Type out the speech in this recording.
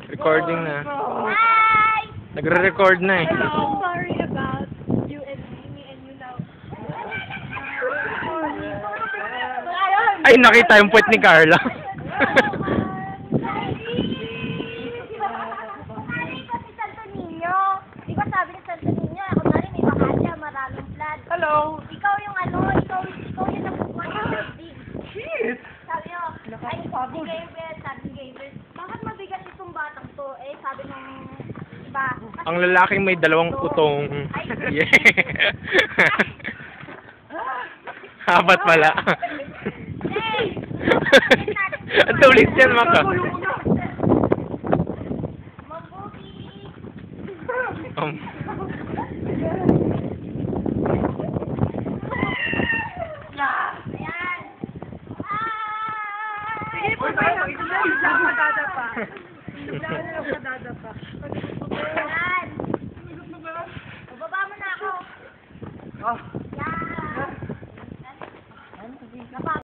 Recording na. Hi! Nagre-record na eh. I'm sorry about you and me and you now. Ay, nakita yung puwet ni Carla. Kasi Santo Niño. Di ba sabi ni Santo Niño, ako na rin may bakasya, maraming flood. Hello. Ikaw yung ikaw yung nabubuhay ng daigdig. Shit. Sabi niyo, ay, si Gabriel, sabi ni Gabriel, bakit mabigat itong batang to? Eh, sabi ng iba. Kasi Ang lalaking may dalawang utong. Yeah. Apat pala. Hey! Ang tulis yan, Maka. Mabuti! Um, Ayan! Sige po tayo. Bigla ka dadapa. Bigla ka dadapa. Ayan! Bababa mo na ako. Oh.